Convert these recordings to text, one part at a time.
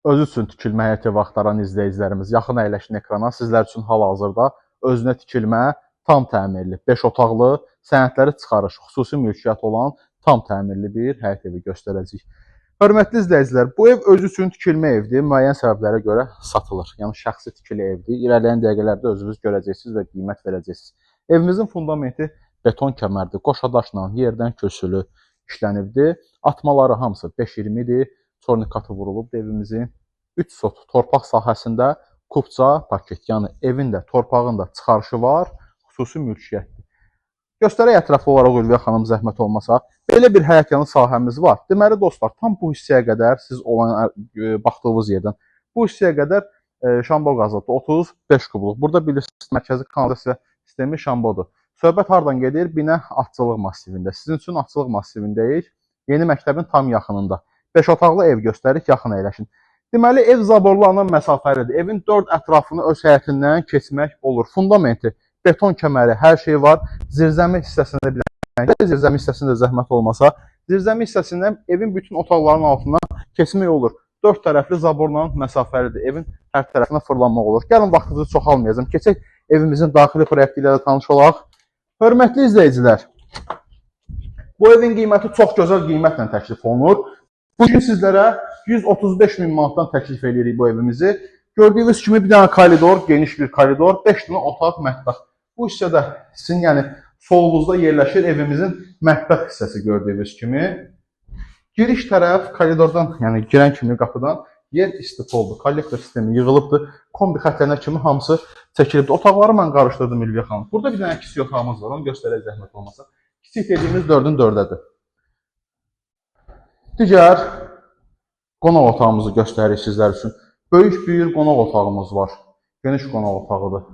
Özü üçün tikilmə həyat evi axtaran izləyicilərimiz, yaxın əyləşin ekrana. Sizlər üçün hal-hazırda özünə tikilmə tam təmirli, 5 otaqlı, sənədləri çıxarış, xüsusi mülkiyyət olan tam təmirli bir həyat evi göstərəcəyik. Hörmətli izləyicilər, bu ev özü üçün tikilmə evdir, müəyyən səbəblərə görə satılır. Yəni şəxsi tikili evdir. İrəliyən dəqiqələrdə özünüz görəcəksiniz və qiymət verəcəksiniz. Evimizin fundamenti beton kəmərdir, qoşadaşla yerdən köçülü işlənibdir. Atmaları hamısı 5-20-dir. Tornikatı vurulub evimizin 3 sot torpaq sahəsində kubca paket, yəni evin də, torpağın da çıxarışı var, xüsusi mülkiyyətdir. Göstərək ətraflı olaraq Ülviyə xanım zəhmət olmasa. Belə bir həyət yanı sahəmiz var. Deməli dostlar, tam bu hissəyə qədər siz olan baxdığınız yerdən bu hissəyə qədər şambo qazıldı. 35 kubluq. Burada bilirsiniz mərkəzi kanalizasiya sistemi şambodur. Söhbət hardan gedir? Binə atçılıq massivində. Sizin üçün atçılıq massivindəyik. Yeni məktəbin tam yaxınında. 5 otaqlı ev göstərik, yaxın əyləşin. Deməli, ev zaborlarla məsafəlidir. Evin 4 ətrafını öz həyətindən keçmək olur. Fundamenti, beton kəməri, hər şey var. Zirzəmi hissəsində zirzəmi hissəsində zəhmət olmasa, zirzəmi hissəsindən evin bütün otaqlarının altından keçmək olur. 4 tərəfli zaborla məsafəlidir. Evin hər tərəfinə fırlanmaq olur. Gəlin, vaxtınızı çoxalmayacağım. Keçək evimizin daxili proyekti ilə də tanış olaq. Hörmətli izləyicilər, bu evin qiyməti çox gözəl qiymətlə təklif olunur. Bugün sizlərə 135 min manatdan təklif edirik bu evimizi. Gördüyünüz kimi bir dənə koridor, geniş bir koridor, 5 dənə otaq, mətbəx. Bu hissədə sizin yəni solunuzda yerləşir evimizin mətbəx hissəsi gördüyünüz kimi. Giriş tərəf koridordan, yəni girən kimi qapıdan yer istifoldur. Kollektor sistemi yığılıbdır. Kombi xətlərinə kimi hamısı çəkilibdir. Otaqları mən qarışdırdım Ülviyə xanım. Burada bir dənə kiçik otağımız var, onu göstərək zəhmət olmasa. Kiçik dediyimiz 4-ün 4-dədir. Digər qonaq otağımızı göstəririk sizlər üçün. Böyük bir qonaq otağımız var. Geniş qonaq otağıdır.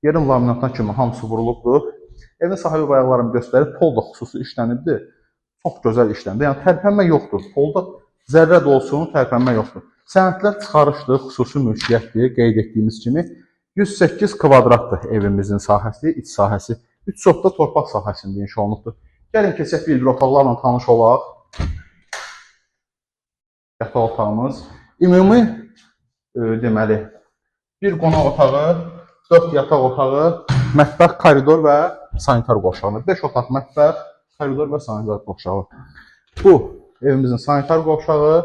Yerin laminatına kimi hamısı vurulubdur. Evin sahibi bayaqlarımı göstərir. Pol da xüsusi işlənibdir. Çox gözəl işlənib. Yəni tərpənmə yoxdur. Polda zərrə də olsun, tərpənmə yoxdur. Sənədlər çıxarışdır, xüsusi mülkiyyətdir, qeyd etdiyimiz kimi. 108 kvadratdır evimizin sahəsi, iç sahəsi. 3 sotda torpaq sahəsində inşa olunubdur. Gəlin keçək bir otaqlarla tanış olaq. Yataq otağımız. Ümumi deməli, bir qonaq otağı, 4 yataq otağı, mətbəx, koridor və sanitar qovşağı. 5 otaq mətbəx, koridor və sanitar qovşağı. Bu evimizin sanitar qovşağı.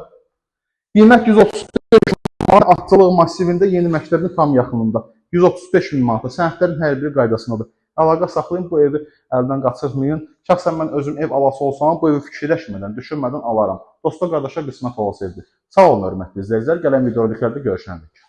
Qiymət 135 min manat, atçılıq massivində yeni məktəbin tam yaxınında. 135 min manat. Sənədlərin hər biri qaydasındadır. Əlaqə saxlayın, bu evi əldən qaçırmayın. Şəxsən mən özüm ev alası olsam, bu evi fikirləşmədən, düşünmədən alaram. Dosta qardaşa qismət olası evdir. Sağ olun, hörmətli izləyicilər. Gələn videoliklərdə görüşəndik.